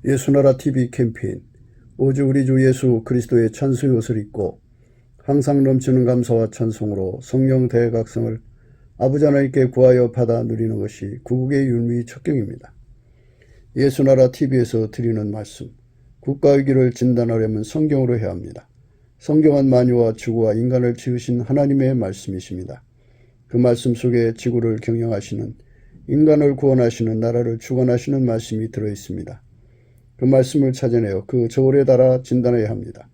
예수나라 TV 캠페인 오직 우리 주 예수 그리스도의 찬송의 옷을 입고 항상 넘치는 감사와 찬송으로 성령 대각성을 아버지 하나님께 구하여 받아 누리는 것이 구국의 율무의 척경입니다. 예수나라 TV에서 드리는 말씀, 국가위기를 진단하려면 성경으로 해야 합니다. 성경은 만유와 지구와 인간을 지으신 하나님의 말씀이십니다. 그 말씀 속에 지구를 경영하시는, 인간을 구원하시는, 나라를 주관하시는 말씀이 들어있습니다. 그 말씀을 찾아내어 그 저울에 달아 진단해야 합니다.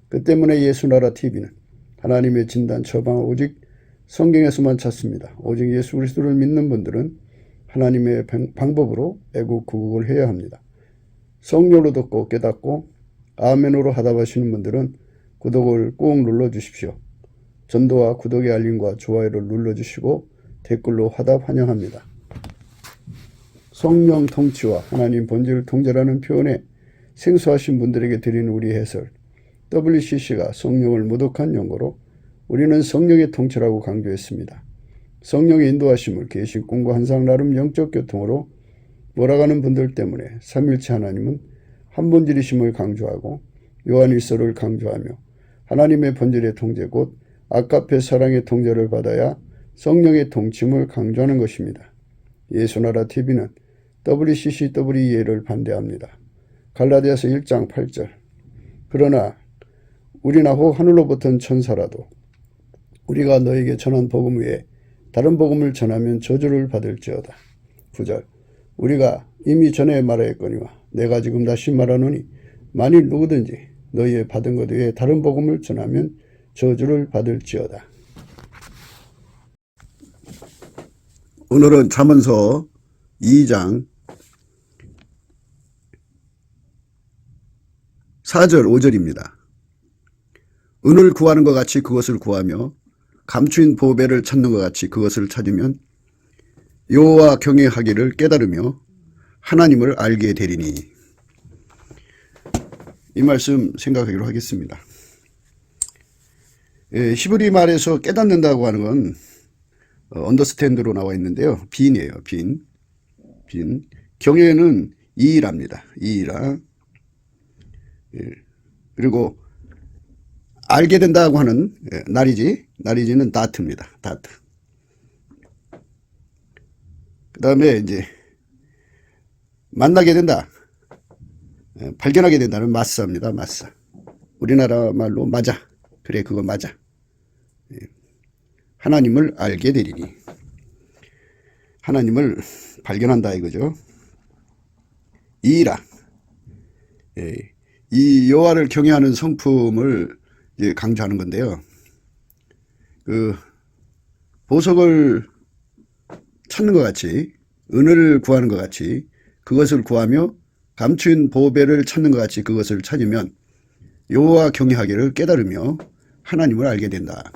그 때문에 예수나라 TV는 하나님의 진단 처방을 오직 성경에서만 찾습니다. 오직 예수 그리스도를 믿는 분들은 하나님의 방법으로 애국 구국을 해야 합니다. 성령으로 듣고 깨닫고 아멘으로 하답하시는 분들은 구독을 꼭 눌러주십시오. 전도와 구독의 알림과 좋아요를 눌러주시고 댓글로 화답 환영합니다. 성령 통치와 하나님 본질 통제라는 표현에 생소하신 분들에게 드리는 우리 해설, WCC가 성령을 모독한 용어로 우리는 성령의 통치라고 강조했습니다. 성령의 인도하심을 계시 꿈과 환상 나름 영적 교통으로 몰아가는 분들 때문에 삼일체 하나님은 한 본질이심을 강조하고 요한일서를 강조하며 하나님의 본질의 통제 곧 아가페 사랑의 통제를 받아야 성령의 통치임을 강조하는 것입니다. 예수나라 TV는 WCCWEA를 반대합니다. 갈라디아서 1장 8절 그러나 우리나 혹 하늘로부터 천사라도 우리가 너에게 전한 복음 외에 다른 복음을 전하면 저주를 받을지어다. 9절 우리가 이미 전에 말하였거니와 내가 지금 다시 말하노니 만일 누구든지 너희의 받은 것 외에 다른 복음을 전하면 저주를 받을지어다. 오늘은 잠언서 2장 4절 5절입니다. 은을 구하는 것 같이 그것을 구하며 감추인 보배를 찾는 것 같이 그것을 찾으면 여호와 경외하기를 깨달으며 하나님을 알게 되리니. 이 말씀 생각하기로 하겠습니다. 히브리 말에서 깨닫는다고 하는 건 언더스탠드로 나와 있는데요. 빈이에요. 빈. 경외는 이일합니다. 이일아. 그리고 알게 된다고 하는 나리지는 다트입니다. 다트. 그 다음에 이제 만나게 된다. 발견하게 된다는 마사입니다. 마사. 우리나라 말로 맞아. 그래 그거 맞아. 하나님을 알게 되리니. 하나님을 발견한다 이거죠. 이라. 이 여호와를 경외하는 성품을 이제 강조하는 건데요. 그 보석을 찾는 것 같이, 은을 구하는 것 같이 그것을 구하며 감추인 보배를 찾는 것 같이 그것을 찾으면 여호와 경외하기를 깨달으며 하나님을 알게 된다.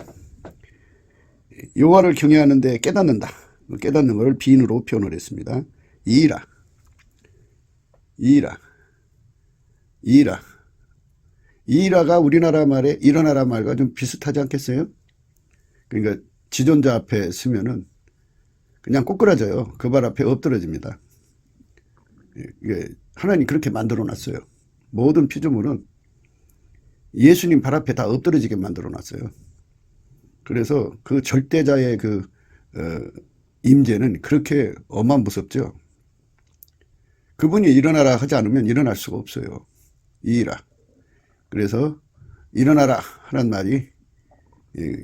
여호와를 경외하는데 깨닫는다. 깨닫는 것을 빈으로 표현을 했습니다. 이라. 이라가 우리나라 말에 일어나라 말과 좀 비슷하지 않겠어요? 그러니까 지존자 앞에 쓰면은 그냥 꼬꾸라져요. 그 발 앞에 엎드러집니다. 이게 하나님 그렇게 만들어 놨어요. 모든 피조물은 예수님 발 앞에 다 엎드러지게 만들어 놨어요. 그래서 그 절대자의 그 임재는 그렇게 어마무섭죠. 그분이 일어나라 하지 않으면 일어날 수가 없어요. 이라. 그래서 일어나라 하는 말이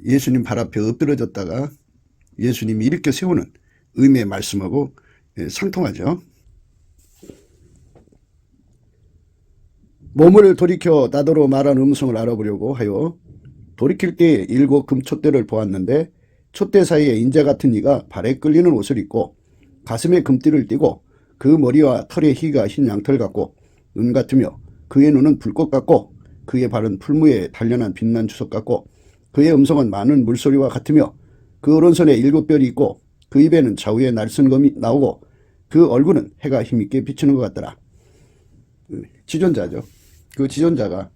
예수님 발 앞에 엎드러졌다가 예수님이 일으켜 세우는 의미의 말씀하고 상통하죠. 몸을 돌이켜 나더러 말한 음성을 알아보려고 하여 돌이킬 때 7 금촛대를 보았는데 촛대 사이에 인자 같은 이가 발에 끌리는 옷을 입고 가슴에 금띠를 띠고 그 머리와 털의 희가 흰 양털 같고 은 같으며 그의 눈은 불꽃 같고 그의 발은 풀무에 단련한 빛난 주석 같고 그의 음성은 많은 물소리와 같으며 그 오른손에 7별이 있고 그 입에는 좌우에 날선검이 나오고 그 얼굴은 해가 힘있게 비치는 것 같더라. 지존자죠. 그 지존자가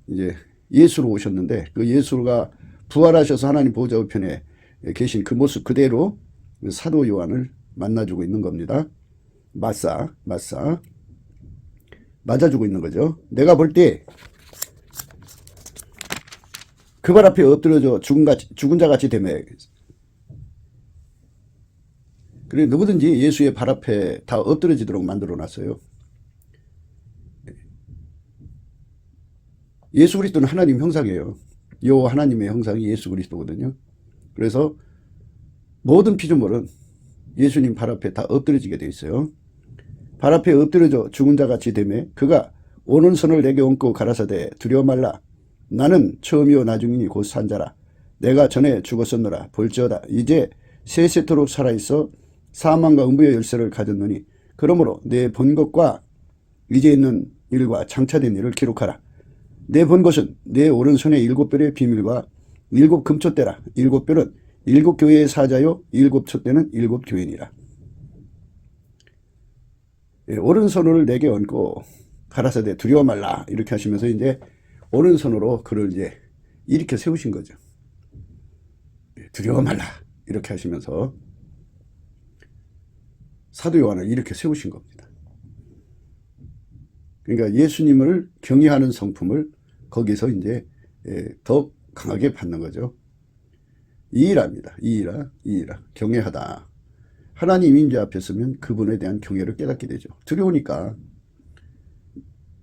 이제 예수로 오셨는데 그 예수가 부활하셔서 하나님 보좌 우편에 계신 그 모습 그대로 사도 요한을 만나주고 있는 겁니다. 마사. 맞아주고 있는 거죠. 내가 볼 때 그 발 앞에 엎드려져 죽은 자같이 되매. 그래 누구든지 예수의 발 앞에 다 엎드려지도록 만들어 놨어요. 예수 그리스도는 하나님 형상이에요. 요 하나님의 형상이 예수 그리스도거든요. 그래서 모든 피조물은 예수님 발 앞에 다 엎드려지게 돼 있어요. 발 앞에 엎드려져 죽은 자같이 되매 그가 오른손을 내게 얹고 가라사대 두려워 말라. 나는 처음이요 나중이니 곧 산자라. 내가 전에 죽었었노라. 볼지어다 이제 세세토록 살아있어 사망과 음부의 열쇠를 가졌노니 그러므로 내 본 것과 이제 있는 일과 장차된 일을 기록하라. 내 본 것은 내 오른손의 7별의 비밀과 7금초대라. 7별은 7교회의 사자요 7촛대는 7교인이라. 오른손을 내게 얹고 가라사대 두려워 말라 이렇게 하시면서 이제 오른손으로 그를 이제 일으켜 세우신 거죠. 두려워 말라 이렇게 하시면서 사도 요한을 이렇게 세우신 겁니다. 그러니까 예수님을 경외하는 성품을 거기서 이제 더 강하게 받는 거죠. 이이랍니다. 이이라 경외하다. 하나님 임재 앞에 서면 그분에 대한 경외를 깨닫게 되죠. 두려우니까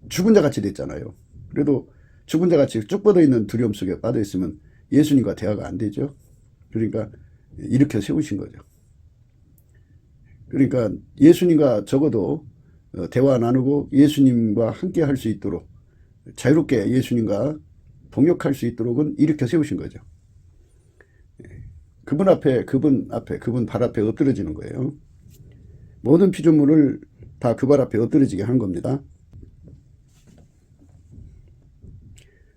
죽은 자같이 됐잖아요. 그래도 죽은 자같이 쭉 뻗어있는 두려움 속에 빠져있으면 예수님과 대화가 안 되죠. 그러니까 일으켜 세우신 거죠. 그러니까 예수님과 적어도 대화 나누고 예수님과 함께 할 수 있도록 자유롭게 예수님과 동역할 수 있도록은 일으켜 세우신 거죠. 그분 발 앞에 엎드려지는 거예요. 모든 피조물을 다 그 발 앞에 엎드려지게 하는 겁니다.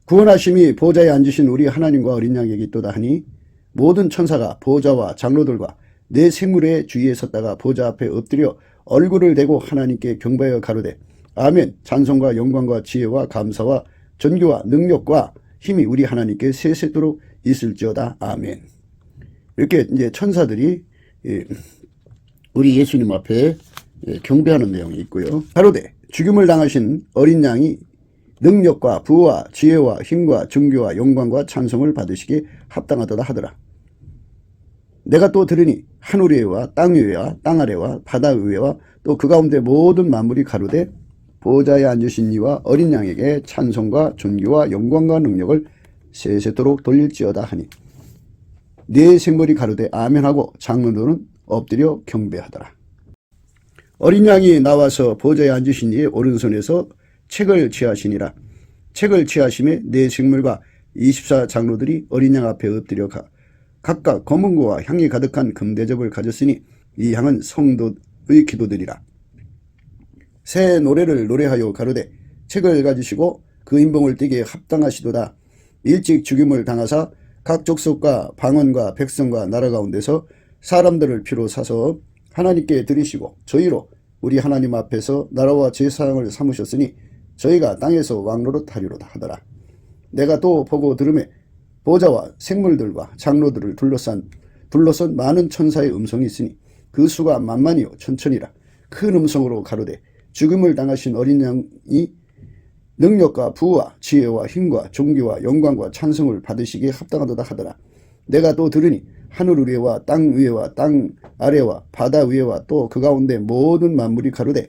구원하심이 보좌에 앉으신 우리 하나님과 어린 양에게 있도다 하니 모든 천사가 보좌와 장로들과 내 생물의 주위에 섰다가 보좌 앞에 엎드려 얼굴을 대고 하나님께 경배하여 가로되 아멘. 찬송과 영광과 지혜와 감사와 존귀와 능력과 힘이 우리 하나님께 세세토록 있을지어다. 아멘. 이렇게 이제 천사들이 우리 예수님 앞에 경배하는 내용이 있고요. 가로되 죽임을 당하신 어린 양이 능력과 부와 지혜와 힘과 존귀와 영광과 찬송을 받으시기에 합당하도다 하더라. 내가 또 들으니 하늘 위에와 땅 위에와 땅 아래와 바다 위에와 또 그 가운데 모든 만물이 가로되 보좌에 앉으신 이와 어린 양에게 찬송과 존귀와 영광과 능력을 세세토록 돌릴지어다 하니 네 생물이 가로되 아멘하고 장로들은 엎드려 경배하더라. 어린 양이 나와서 보좌에 앉으신 이의 오른손에서 책을 취하시니라. 책을 취하심에 네 생물과 24장로들이 어린 양 앞에 엎드려 각각 검은고와 향이 가득한 금대접을 가졌으니 이 향은 성도의 기도들이라. 새 노래를 노래하여 가로되 책을 가지시고 그 인봉을 띠기에 합당하시도다. 일찍 죽임을 당하사 각 족속과 방언과 백성과 나라 가운데서 사람들을 피로 사서 하나님께 드리시고 저희로 우리 하나님 앞에서 나라와 제사장을 삼으셨으니 저희가 땅에서 왕노릇 하리로다 하더라. 내가 또 보고 들으매 보좌와 생물들과 장로들을 둘러선 많은 천사의 음성이 있으니 그 수가 만만이요 천천이라. 큰 음성으로 가로되 죽음을 당하신 어린 양이 능력과 부와 지혜와 힘과 존귀와 영광과 찬송을 받으시기에 합당하도다 하더라. 내가 또 들으니 하늘 위에와 땅 아래와 바다 위에와 또 그 가운데 모든 만물이 가로되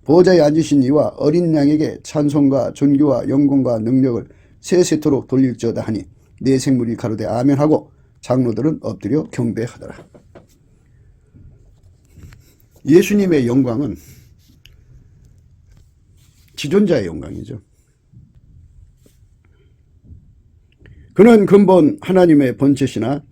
보좌에 앉으신 이와 어린 양에게 찬송과 존귀와 영광과 능력을 세세토록 돌릴지어다 하니 네 생물이 가로되 아멘하고 장로들은 엎드려 경배하더라. 예수님의 영광은 지존자의 영광이죠. 그는 근본 하나님의 본체시나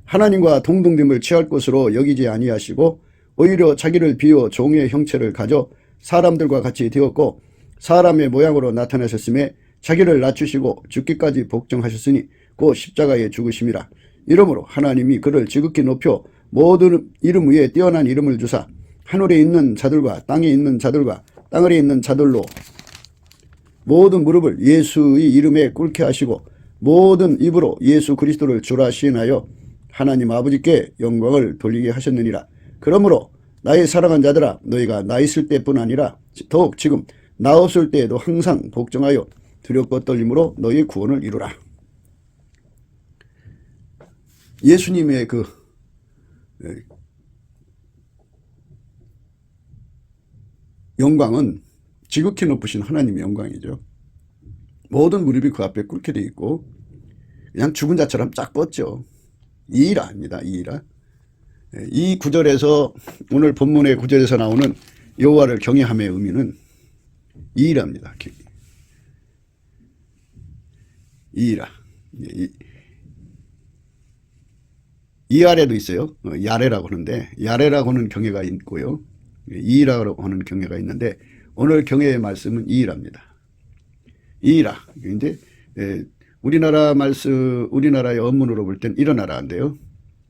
하나님과 동등됨을 취할 것으로 여기지 아니하시고 오히려 자기를 비워 종의 형체를 가져 사람들과 같이 되었고 사람의 모양으로 나타나셨음에 자기를 낮추시고 죽기까지 복종하셨으니 곧 십자가에 죽으심이라. 이러므로 하나님이 그를 지극히 높여 모든 이름 위에 뛰어난 이름을 주사 하늘에 있는 자들과 땅에 있는 자들과 땅 아래에 있는 자들로 모든 무릎을 예수의 이름에 꿇게 하시고 모든 입으로 예수 그리스도를 주라 시인하여 하나님 아버지께 영광을 돌리게 하셨느니라. 그러므로 나의 사랑한 자들아 너희가 나 있을 때뿐 아니라 더욱 지금 나 없을 때에도 항상 복종하여 두렵고 떨림으로 너희의 구원을 이루라. 예수님의 그 영광은 지극히 높으신 하나님의 영광이죠. 모든 무릎이 그 앞에 꿇게 되어 있고 그냥 죽은 자처럼 쫙 뻗죠. 이이라입니다. 이이라. 이 구절에서 오늘 본문의 구절에서 나오는 여호와를 경외함의 의미는 이이라입니다. 이이라. 이 아래도 있어요. 야레라고 하는데 야레라고 하는 경외가 있고요. 이이라고 하는 경외가 있는데 오늘 경외의 말씀은 이이라입니다. 이이라. 이제 우리나라의 언문으로 볼 땐 일어나라인데요.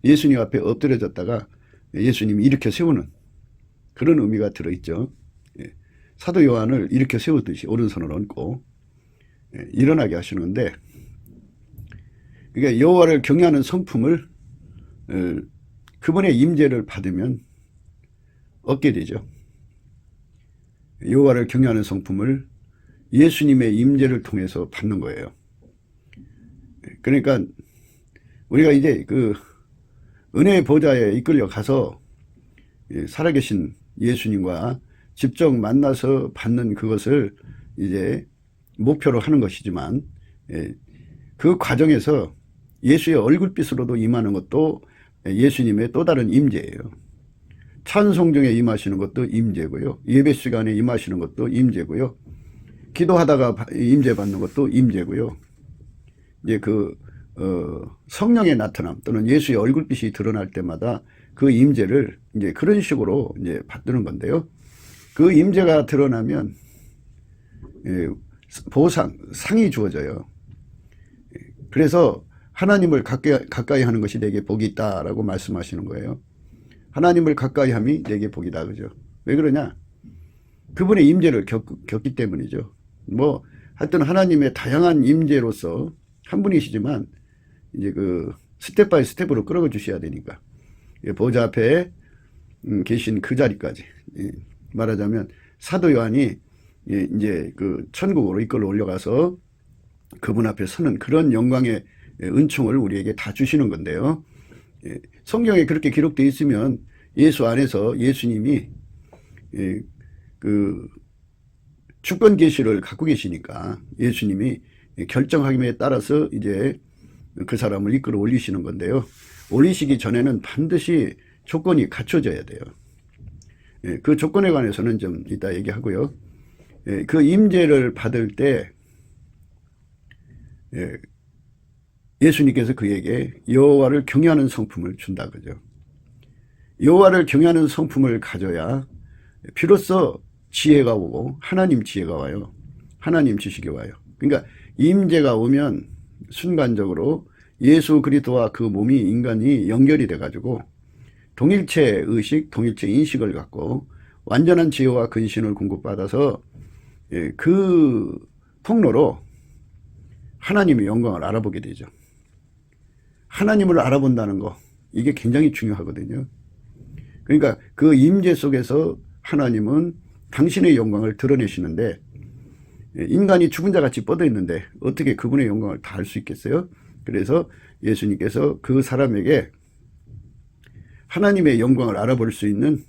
예수님 앞에 엎드려졌다가 예수님이 일으켜 세우는 그런 의미가 들어있죠. 사도 요한을 일으켜 세우듯이 오른손을 얹고 일어나게 하시는데 그러니까 여호와를 경외하는 성품을 그분의 임재를 받으면 얻게 되죠. 여호와를 경외하는 성품을 예수님의 임재를 통해서 받는 거예요. 그러니까 우리가 이제 그 은혜의 보좌에 이끌려 가서 살아계신 예수님과 직접 만나서 받는 그것을 이제 목표로 하는 것이지만 그 과정에서 예수의 얼굴빛으로도 임하는 것도 예수님의 또 다른 임재예요. 찬송 중에 임하시는 것도 임재고요. 예배 시간에 임하시는 것도 임재고요. 기도하다가 임재 받는 것도 임재고요. 이제 그 성령의 나타남 또는 예수의 얼굴빛이 드러날 때마다 그 임재를 이제 그런 식으로 이제 받는 건데요. 그 임재가 드러나면 상이 주어져요. 그래서 하나님을 가까이 하는 것이 내게 복이 있다라고 말씀하시는 거예요. 하나님을 가까이 함이 내게 복이다. 그죠? 왜 그러냐? 그분의 임재를 겪기 때문이죠. 뭐 하여튼 하나님의 다양한 임재로서 한 분이시지만 이제 그 스텝 바이 스텝으로 끌어 주셔야 되니까 보좌 앞에 계신 그 자리까지 말하자면 사도 요한이 이제 그 천국으로 이끌어 올려가서 그분 앞에 서는 그런 영광의 은총을 우리에게 다 주시는 건데요. 성경에 그렇게 기록되어 있으면 예수 안에서 예수님이 그 주권 계시를 갖고 계시니까 예수님이 결정하기에 따라서 이제 그 사람을 이끌어 올리시는 건데요. 올리시기 전에는 반드시 조건이 갖춰져야 돼요. 그 조건에 관해서는 좀 이따 얘기하고요. 그 임재를 받을 때 예수님께서 그에게 여호와를 경외하는 성품을 준다 그죠. 여호와를 경외하는 성품을 가져야 비로소 지혜가 오고 하나님 지혜가 와요. 하나님 지식이 와요. 그러니까 임재가 오면 순간적으로 예수 그리스도와 그 몸이 인간이 연결이 돼가지고 동일체 의식, 동일체 인식을 갖고 완전한 지혜와 근신을 공급받아서 그 통로로 하나님의 영광을 알아보게 되죠. 하나님을 알아본다는 거 이게 굉장히 중요하거든요. 그러니까 그 임재 속에서 하나님은 당신의 영광을 드러내시는데 인간이 죽은 자같이 뻗어 있는데 어떻게 그분의 영광을 다 알 수 있겠어요? 그래서 예수님께서 그 사람에게 하나님의 영광을 알아볼 수 있는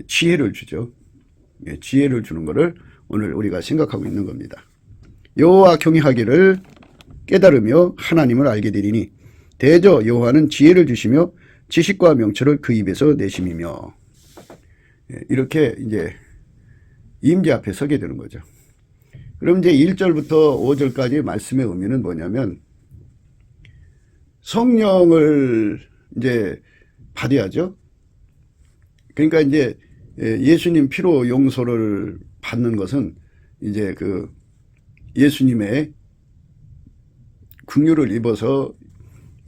지혜를 주죠. 지혜를 주는 것을 오늘 우리가 생각하고 있는 겁니다. 여호와 경외하기를 깨달으며 하나님을 알게 되리니 대저 여호와는 지혜를 주시며 지식과 명철을 그 입에서 내심이며 이렇게 이제 임재 앞에 서게 되는 거죠. 그럼 이제 1절부터 5절까지 말씀의 의미는 뭐냐면 성령을 이제 받아야죠. 그러니까 이제 예수님 피로 용서를 받는 것은 이제 그 예수님의 긍휼을 입어서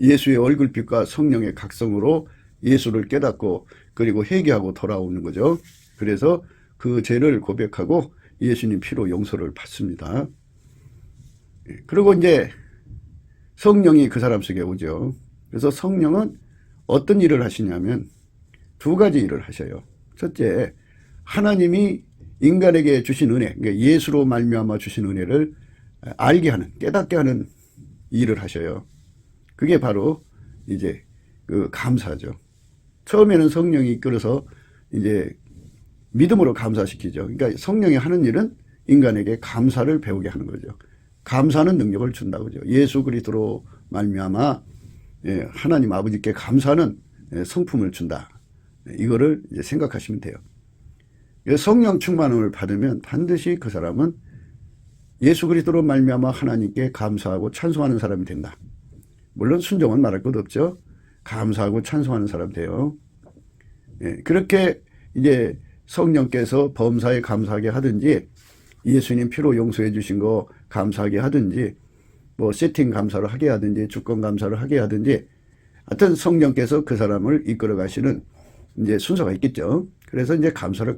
예수의 얼굴빛과 성령의 각성으로 예수를 깨닫고 그리고 회개하고 돌아오는 거죠. 그래서 그 죄를 고백하고 예수님 피로 용서를 받습니다. 그리고 이제 성령이 그 사람 속에 오죠. 그래서 성령은 어떤 일을 하시냐면 두 가지 일을 하셔요. 첫째, 하나님이 인간에게 주신 은혜, 그러니까 예수로 말미암아 주신 은혜를 알게 하는, 깨닫게 하는 일을 하셔요. 그게 바로 이제 그 감사죠. 처음에는 성령이 이끌어서 이제 믿음으로 감사시키죠. 그러니까 성령이 하는 일은 인간에게 감사를 배우게 하는 거죠. 감사하는 능력을 준다고죠. 예수 그리스도로 말미암아 하나님 아버지께 감사하는 성품을 준다. 이거를 이제 생각하시면 돼요. 성령 충만함을 받으면 반드시 그 사람은 예수 그리스도로 말미암아 하나님께 감사하고 찬송하는 사람이 된다. 물론 순종은 말할 것 없죠. 감사하고 찬송하는 사람 돼요. 그렇게 이제 성령께서 범사에 감사하게 하든지 예수님 피로 용서해 주신 거 감사하게 하든지 뭐 세팅 감사를 하게 하든지 주권 감사를 하게 하든지 하여튼 성령께서 그 사람을 이끌어 가시는 이제 순서가 있겠죠. 그래서 이제 감사를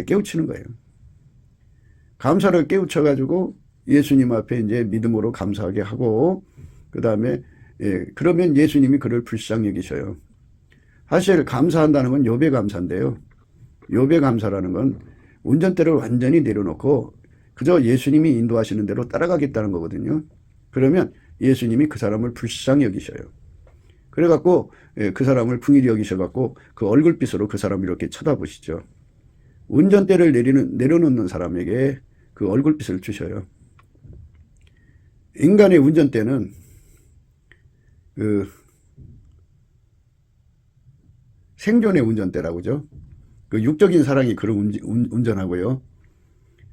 깨우치는 거예요. 감사를 깨우쳐 가지고 예수님 앞에 이제 믿음으로 감사하게 하고 그 다음에 그러면 예수님이 그를 불쌍히 여기셔요. 사실 감사한다는 건 욥의 감사인데요. 욥의 감사라는 건 운전대를 완전히 내려놓고 그저 예수님이 인도하시는 대로 따라가겠다는 거거든요. 그러면 예수님이 그 사람을 불쌍히 여기셔요. 그래갖고 그 사람을 긍휼히 여기셔갖고 그 얼굴빛으로 그 사람을 이렇게 쳐다보시죠. 운전대를 내려놓는 사람에게 그 얼굴빛을 주셔요. 인간의 운전대는 그 생존의 운전대라고죠. 그 육적인 사랑이 그를 운전하고요.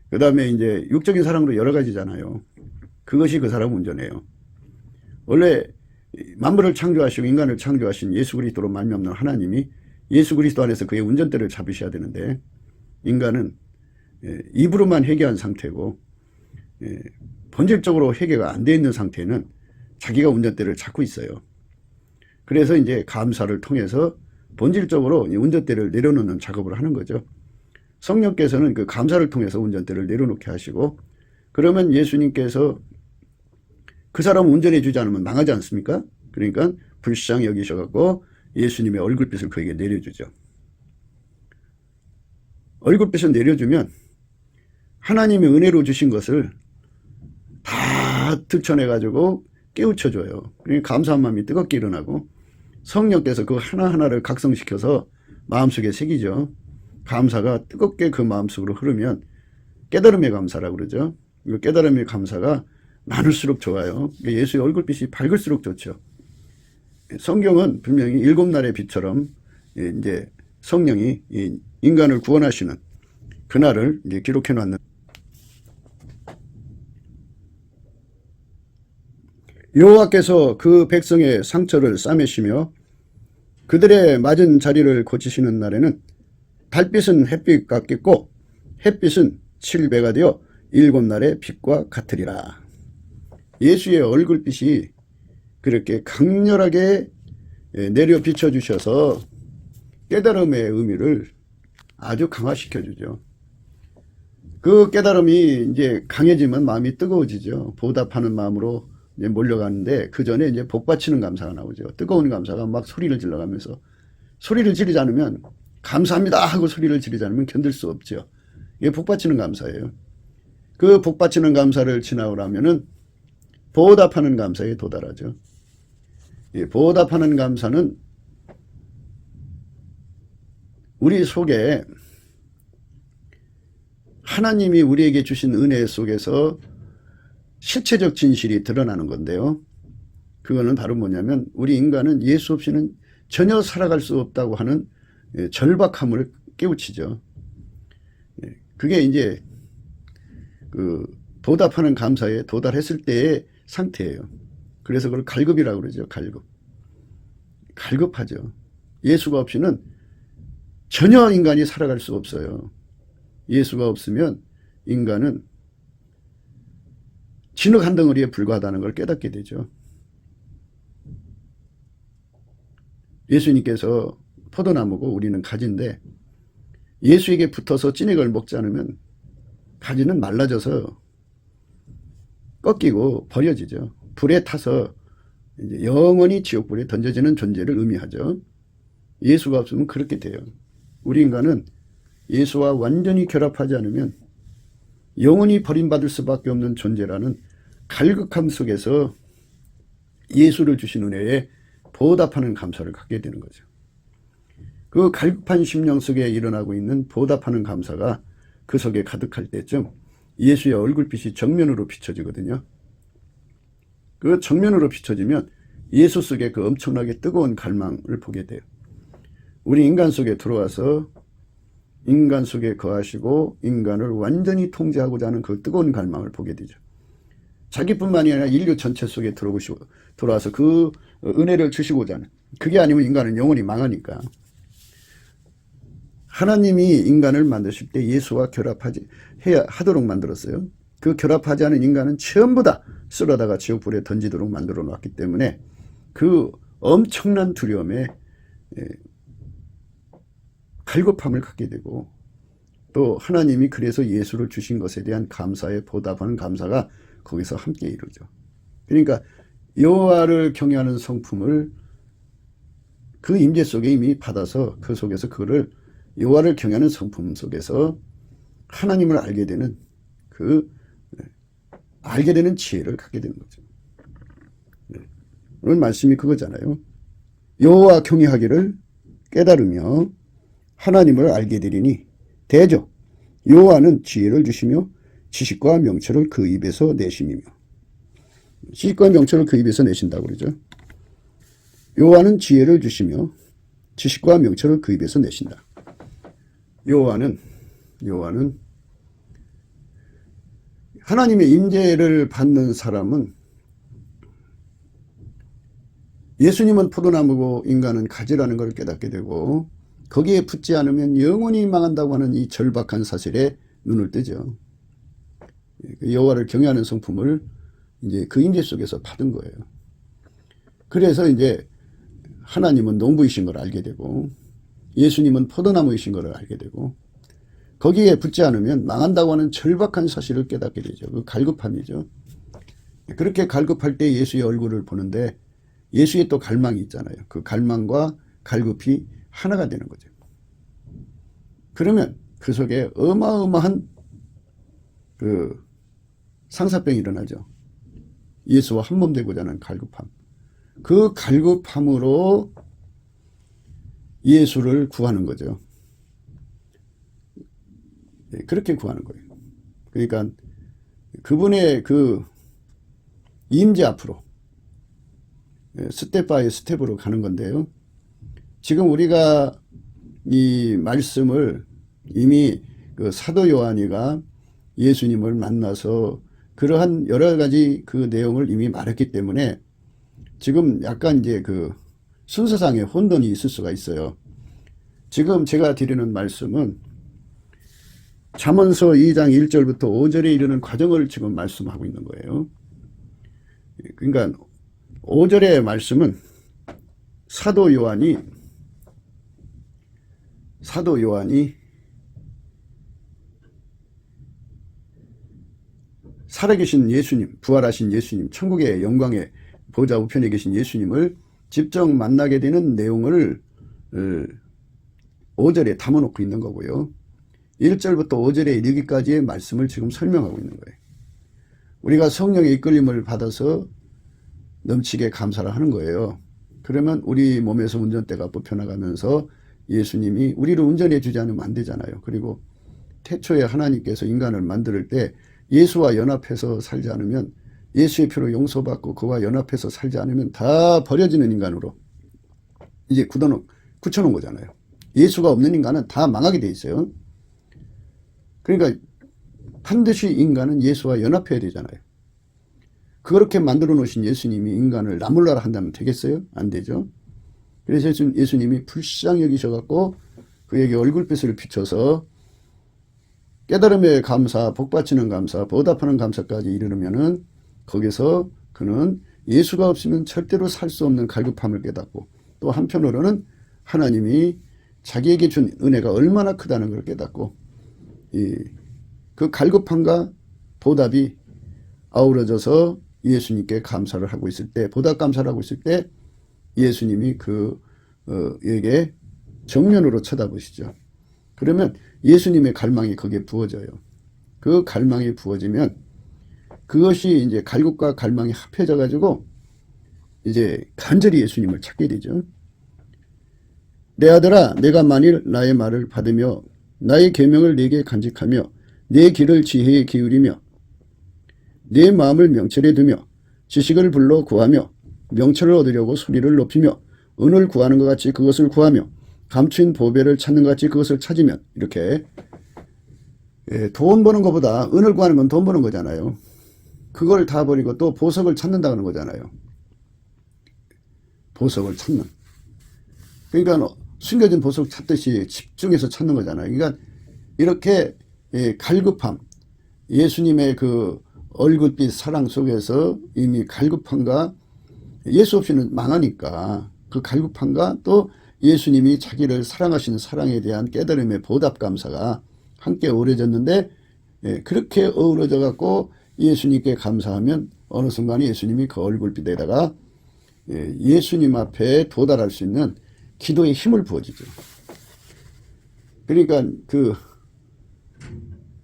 그 다음에 이제 육적인 사랑으로 여러 가지잖아요. 그것이 그 사람 운전해요. 원래 만물을 창조하시고 인간을 창조하신 예수 그리스도로 말미암는 하나님이 예수 그리스도 안에서 그의 운전대를 잡으셔야 되는데 인간은 입으로만 회개한 상태고 본질적으로 회개가 안 돼 있는 상태는 자기가 운전대를 잡고 있어요. 그래서 이제 감사를 통해서 본질적으로 운전대를 내려놓는 작업을 하는 거죠. 성령께서는 그 감사를 통해서 운전대를 내려놓게 하시고 그러면 예수님께서 그 사람 운전해 주지 않으면 망하지 않습니까? 그러니까 불쌍히 여기셔갖고 예수님의 얼굴빛을 그에게 내려주죠. 얼굴빛을 내려주면 하나님이 은혜로 주신 것을 다 들춰내가지고 깨우쳐줘요. 그러니까 감사한 마음이 뜨겁게 일어나고 성령께서 그 하나하나를 각성시켜서 마음속에 새기죠. 감사가 뜨겁게 그 마음속으로 흐르면 깨달음의 감사라고 그러죠. 이 깨달음의 감사가 많을수록 좋아요. 예수의 얼굴빛이 밝을수록 좋죠. 성경은 분명히 일곱 날의 빛처럼 이제 성령이 인간을 구원하시는 그날을 이제 기록해 놨는. 여호와께서 그 백성의 상처를 싸매시며 그들의 맞은 자리를 고치시는 날에는 달빛은 햇빛 같겠고 햇빛은 7배가 되어 일곱 날의 빛과 같으리라. 예수의 얼굴빛이 그렇게 강렬하게 내려 비춰주셔서 깨달음의 의미를 아주 강화시켜 주죠. 그 깨달음이 이제 강해지면 마음이 뜨거워지죠. 보답하는 마음으로 이제 몰려가는데 그 전에 이제 복받치는 감사가 나오죠. 뜨거운 감사가 막 소리를 질러가면서 소리를 지르지 않으면 감사합니다 하고 소리를 지르지 않으면 견딜 수 없죠. 이게 복받치는 감사예요. 그 복받치는 감사를 지나오려면은 보답하는 감사에 도달하죠. 이 보답하는 감사는 우리 속에 하나님이 우리에게 주신 은혜 속에서 실체적 진실이 드러나는 건데요. 그거는 바로 뭐냐면 우리 인간은 예수 없이는 전혀 살아갈 수 없다고 하는 절박함을 깨우치죠. 그게 이제 그 보답하는 감사에 도달했을 때의 상태예요. 그래서 그걸 갈급이라고 그러죠. 갈급. 갈급하죠. 예수가 없이는 전혀 인간이 살아갈 수 없어요. 예수가 없으면 인간은 진흙 한 덩어리에 불과하다는 걸 깨닫게 되죠. 예수님께서 포도나무고 우리는 가지인데 예수에게 붙어서 찐액을 먹지 않으면 가지는 말라져서 꺾이고 버려지죠. 불에 타서 이제 영원히 지옥불에 던져지는 존재를 의미하죠. 예수가 없으면 그렇게 돼요. 우리 인간은 예수와 완전히 결합하지 않으면 영원히 버림받을 수밖에 없는 존재라는 갈급함 속에서 예수를 주신 은혜에 보답하는 감사를 갖게 되는 거죠. 그 갈급한 심령 속에 일어나고 있는 보답하는 감사가 그 속에 가득할 때쯤 예수의 얼굴빛이 정면으로 비춰지거든요. 그 정면으로 비춰지면 예수 속에 그 엄청나게 뜨거운 갈망을 보게 돼요. 우리 인간 속에 들어와서 인간 속에 거하시고 인간을 완전히 통제하고자 하는 그 뜨거운 갈망을 보게 되죠. 자기뿐만이 아니라 인류 전체 속에 들어와서 그 은혜를 주시고자 하는, 그게 아니면 인간은 영원히 망하니까. 하나님이 인간을 만드실 때 예수와 하도록 만들었어요. 그 결합하지 않은 인간은 전부 다 쓸어다가 지옥불에 던지도록 만들어 놨기 때문에 그 엄청난 두려움에 갈급함을 갖게 되고, 또 하나님이 그래서 예수를 주신 것에 대한 감사에 보답하는 감사가 거기서 함께 이루죠. 그러니까 여호와를 경외하는 성품을 그 임재 속에 이미 받아서 그 속에서 그거를 여호와를 경외하는 성품 속에서 하나님을 알게 되는 알게 되는 지혜를 갖게 되는 거죠. 오늘 말씀이 그거잖아요. 여호와 경외하기를 깨달으며 하나님을 알게 되리니 대저 여호와는 지혜를 주시며 지식과 명철을 그 입에서 내심이며. 지식과 명철을 그 입에서 내신다고 그러죠. 여호와는 지혜를 주시며 지식과 명철을 그 입에서 내신다. 여호와는 하나님의 임재를 받는 사람은, 예수님은 포도나무고 인간은 가지라는 걸 깨닫게 되고 거기에 붙지 않으면 영원히 망한다고 하는 이 절박한 사실에 눈을 뜨죠. 여호와를 경외하는 성품을 이제 그 임재 속에서 받은 거예요. 그래서 이제 하나님은 농부이신 걸 알게 되고 예수님은 포도나무이신 걸 알게 되고 거기에 붙지 않으면 망한다고 하는 절박한 사실을 깨닫게 되죠. 그 갈급함이죠. 그렇게 갈급할 때 예수의 얼굴을 보는데 예수의 또 갈망이 있잖아요. 그 갈망과 갈급이 하나가 되는 거죠. 그러면 그 속에 어마어마한 그 상사병이 일어나죠. 예수와 한몸 되고자 하는 갈급함. 그 갈급함으로 예수를 구하는 거죠. 그렇게 구하는 거예요. 그러니까 그분의 그 임재 앞으로 스텝 바이 스텝으로 가는 건데요. 지금 우리가 이 말씀을 이미 그 사도 요한이가 예수님을 만나서 그러한 여러 가지 그 내용을 이미 말했기 때문에 지금 약간 이제 그 순서상의 혼돈이 있을 수가 있어요. 지금 제가 드리는 말씀은 잠언서 2장 1절부터 5절에 이르는 과정을 지금 말씀하고 있는 거예요. 그러니까 5절의 말씀은 사도 요한이 살아계신 예수님, 부활하신 예수님, 천국의 영광의 보좌 우편에 계신 예수님을 직접 만나게 되는 내용을 5절에 담아놓고 있는 거고요. 1절부터 5절에 이르기까지의 말씀을 지금 설명하고 있는 거예요. 우리가 성령의 이끌림을 받아서 넘치게 감사를 하는 거예요. 그러면 우리 몸에서 운전대가 뽑혀나가면서 예수님이 우리를 운전해 주지 않으면 안 되잖아요. 그리고 태초에 하나님께서 인간을 만들 때 예수와 연합해서 살지 않으면, 예수의 피로 용서받고 그와 연합해서 살지 않으면 다 버려지는 인간으로 이제 굳혀놓은 거잖아요. 예수가 없는 인간은 다 망하게 돼 있어요. 그러니까 반드시 인간은 예수와 연합해야 되잖아요. 그렇게 만들어 놓으신 예수님이 인간을 나몰라라 한다면 되겠어요? 안 되죠. 그래서 예수님이 불쌍히 여기셔갖고 그에게 얼굴빛을 비춰서 깨달음의 감사, 복받치는 감사, 보답하는 감사까지 이르면은 거기서 그는 예수가 없으면 절대로 살 수 없는 갈급함을 깨닫고, 또 한편으로는 하나님이 자기에게 준 은혜가 얼마나 크다는 걸 깨닫고, 그 갈급함과 보답이 아우러져서 예수님께 감사를 하고 있을 때, 보답 감사를 하고 있을 때 예수님이 그에게 정면으로 쳐다보시죠. 그러면 예수님의 갈망이 거기에 부어져요. 그 갈망이 부어지면 그것이 이제 갈급과 갈망이 합해져 가지고 이제 간절히 예수님을 찾게 되죠. 내 아들아, 내가 만일 나의 말을 받으며 나의 계명을 네게 간직하며 내 길을 지혜에 기울이며 내 마음을 명철에 두며 지식을 불러 구하며 명철을 얻으려고 소리를 높이며 은을 구하는 것 같이 그것을 구하며 감추인 보배를 찾는 것 같이 그것을 찾으면, 이렇게 돈 버는 것보다 은을 구하는 건 돈 버는 거잖아요. 그걸 다 버리고 또 보석을 찾는다는 거잖아요. 보석을 찾는. 그러니까 숨겨진 보석 찾듯이 집중해서 찾는 거잖아요. 그러니까 이렇게 갈급함, 예수님의 그 얼굴빛 사랑 속에서 이미 갈급함과, 예수 없이는 망하니까 그 갈급함과 또 예수님이 자기를 사랑하시는 사랑에 대한 깨달음의 보답 감사가 함께 어우러졌는데, 그렇게 어우러져 갖고 예수님께 감사하면 어느 순간 예수님이 그 얼굴빛에다가 예수님 앞에 도달할 수 있는 기도의 힘을 부어주죠. 그러니까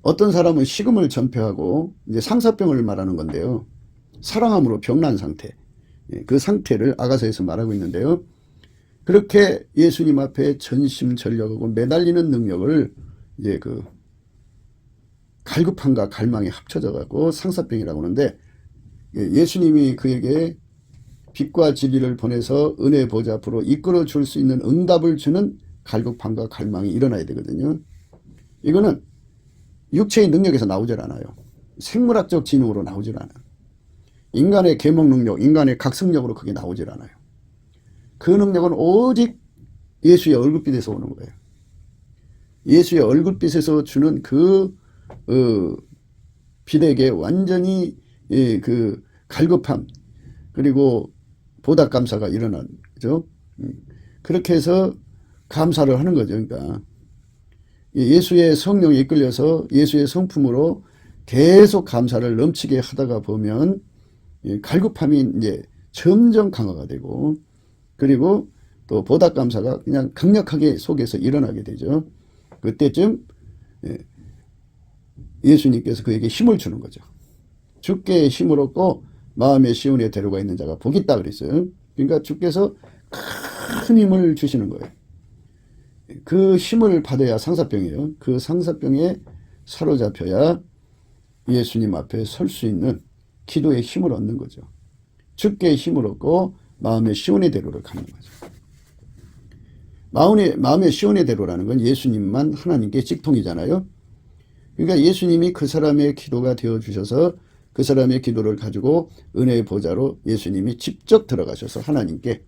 어떤 사람은 식음을 전폐하고 이제 상사병을 말하는 건데요. 사랑함으로 병난 상태. 그 상태를 아가서에서 말하고 있는데요. 그렇게 예수님 앞에 전심전력하고 매달리는 능력을 이제 갈급함과 갈망이 합쳐져 갖고 상사병이라고 하는데, 예수님이 그에게 빛과 진리를 보내서 은혜의 보좌 앞으로 이끌어 줄 수 있는 응답을 주는 갈급함과 갈망이 일어나야 되거든요. 이거는 육체의 능력에서 나오질 않아요. 생물학적 지능으로 나오질 않아요. 인간의 계몽 능력, 인간의 각성력으로 그게 나오질 않아요. 그 능력은 오직 예수의 얼굴빛에서 오는 거예요. 예수의 얼굴빛에서 주는 빛에게 완전히 그 갈급함, 그리고 보답 감사가 일어나는 거죠. 그렇게 해서 감사를 하는 거죠. 그러니까 예수의 성령에 이끌려서 예수의 성품으로 계속 감사를 넘치게 하다가 보면 갈급함이 이제 점점 강화가 되고, 그리고 또 보답 감사가 그냥 강력하게 속에서 일어나게 되죠. 그때쯤 예수님께서 그에게 힘을 주는 거죠. 주께 힘을 얻고 마음의 시온에 데려가 있는 자가 복이 있다 그랬어요. 그러니까 주께서 큰 힘을 주시는 거예요. 그 힘을 받아야 상사병이에요. 그 상사병에 사로잡혀야 예수님 앞에 설 수 있는 기도의 힘을 얻는 거죠. 주께 힘을 얻고 마음의 시온의 대로를 가는 거죠. 마음의 시온의 대로라는 건 예수님만 하나님께 직통이잖아요. 그러니까 예수님이 그 사람의 기도가 되어주셔서 그 사람의 기도를 가지고 은혜의 보좌로 예수님이 직접 들어가셔서 하나님께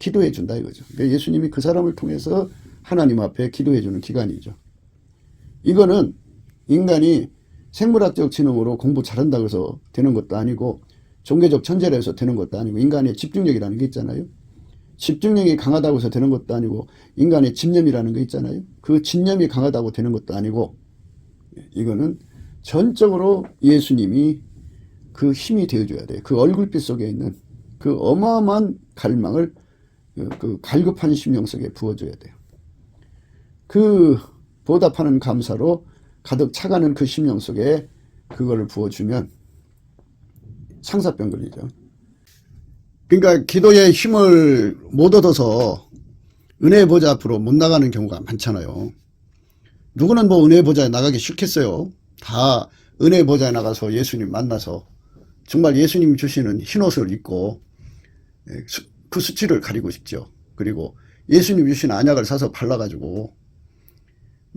기도해 준다 이거죠. 그러니까 예수님이 그 사람을 통해서 하나님 앞에 기도해 주는 기관이죠. 이거는 인간이 생물학적 지능으로 공부 잘한다고 해서 되는 것도 아니고, 종교적 천재라 해서 되는 것도 아니고, 인간의 집중력이라는 게 있잖아요. 집중력이 강하다고 해서 되는 것도 아니고, 인간의 집념이라는 게 있잖아요. 그 집념이 강하다고 되는 것도 아니고, 이거는 전적으로 예수님이 그 힘이 되어줘야 돼요. 그 얼굴빛 속에 있는 그 어마어마한 갈망을 그 갈급한 심령 속에 부어줘야 돼요. 그 보답하는 감사로 가득 차가는 그 심령 속에 그거를 부어주면 상사병 걸리죠. 그러니까 기도의 힘을 못 얻어서 은혜의 보좌 앞으로 못 나가는 경우가 많잖아요. 누구는 뭐 은혜의 보좌에 나가기 싫겠어요. 다 은혜의 보좌에 나가서 예수님 만나서 정말 예수님이 주시는 흰옷을 입고 그 수치를 가리고 싶죠. 그리고 예수님 주신 안약을 사서 발라가지고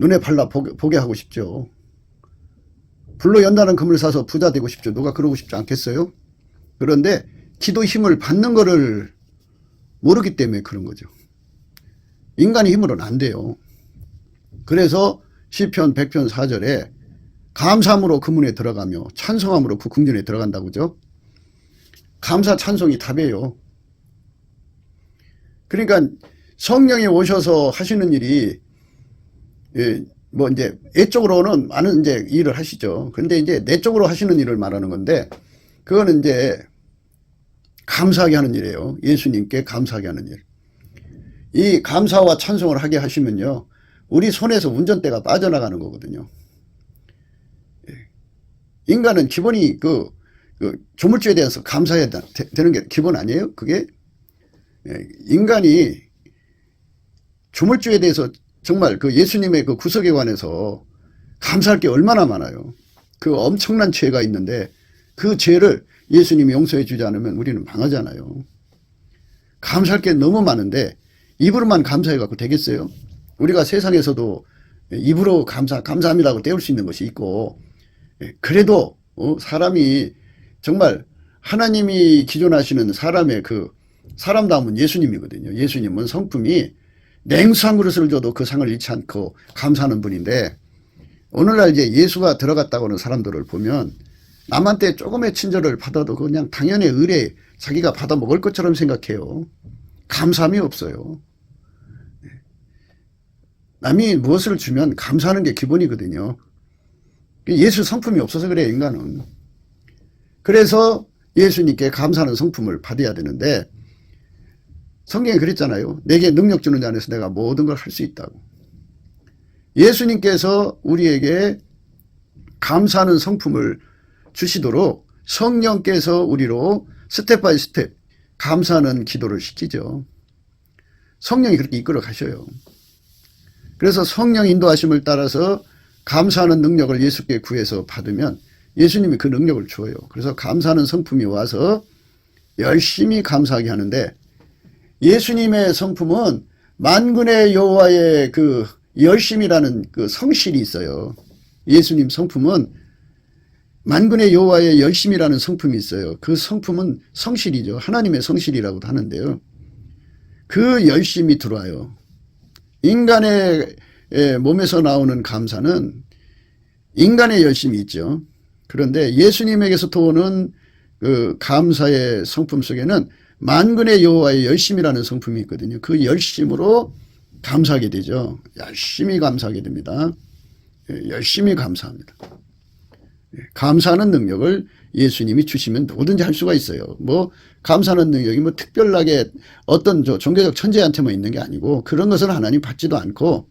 눈에 발라 보게 하고 싶죠. 불로 연다는 금을 사서 부자 되고 싶죠. 누가 그러고 싶지 않겠어요? 그런데 기도 힘을 받는 거를 모르기 때문에 그런 거죠. 인간의 힘으로는 안 돼요. 그래서 시편 100편 4절에 감사함으로 그 문에 들어가며 찬송함으로 그 궁전에 들어간다고 그죠? 감사 찬송이 답이에요. 그러니까 성령이 오셔서 하시는 일이 뭐 이제 외적으로는 많은 이제 일을 하시죠. 그런데 이제 내적으로 하시는 일을 말하는 건데, 그거는 이제 감사하게 하는 일이에요. 예수님께 감사하게 하는 일. 이 감사와 찬송을 하게 하시면요, 우리 손에서 운전대가 빠져나가는 거거든요. 인간은 기본이 그 조물주에 대해서 감사해야 되는 게 기본 아니에요? 그게 인간이 조물주에 대해서 정말 그 예수님의 그 구속에 관해서 감사할 게 얼마나 많아요. 그 엄청난 죄가 있는데 그 죄를 예수님이 용서해 주지 않으면 우리는 망하잖아요. 감사할 게 너무 많은데 입으로만 감사해 갖고 되겠어요? 우리가 세상에서도 입으로 감사합니다고 때울 수 있는 것이 있고, 그래도 사람이 정말 하나님이 기존하시는 사람의 그 사람다움은 예수님이거든요. 예수님은 성품이 냉수한 그릇을 줘도 그 상을 잃지 않고 감사하는 분인데, 오늘날 이제 예수가 들어갔다고 하는 사람들을 보면 남한테 조금의 친절을 받아도 그냥 당연히 의뢰 자기가 받아 먹을 것처럼 생각해요. 감사함이 없어요. 남이 무엇을 주면 감사하는 게 기본이거든요. 예수 성품이 없어서 그래요, 인간은. 그래서 예수님께 감사하는 성품을 받아야 되는데, 성경에 그랬잖아요. 내게 능력 주는 자 안에서 내가 모든 걸 할 수 있다고. 예수님께서 우리에게 감사하는 성품을 주시도록 성령께서 우리로 스텝 바이 스텝 감사하는 기도를 시키죠. 성령이 그렇게 이끌어 가셔요. 그래서 성령 인도하심을 따라서 감사하는 능력을 예수께 구해서 받으면 예수님이 그 능력을 주어요. 그래서 감사하는 성품이 와서 열심히 감사하게 하는데, 예수님의 성품은 만군의 여호와의 그 열심이라는 그 성실이 있어요. 예수님 성품은 만군의 여호와의 열심이라는 성품이 있어요. 그 성품은 성실이죠. 하나님의 성실이라고도 하는데요. 그 열심이 들어와요. 인간의 몸에서 나오는 감사는 인간의 열심이 있죠. 그런데 예수님에게서 도는 그 감사의 성품 속에는 만군의 여호와의 열심이라는 성품이 있거든요. 그 열심으로 감사하게 되죠. 열심히 감사하게 됩니다. 열심히 감사합니다. 감사하는 능력을 예수님이 주시면 뭐든지 할 수가 있어요. 뭐 감사하는 능력이 뭐 특별하게 어떤 종교적 천재한테만 있는 게 아니고, 그런 것은 하나님 받지도 않고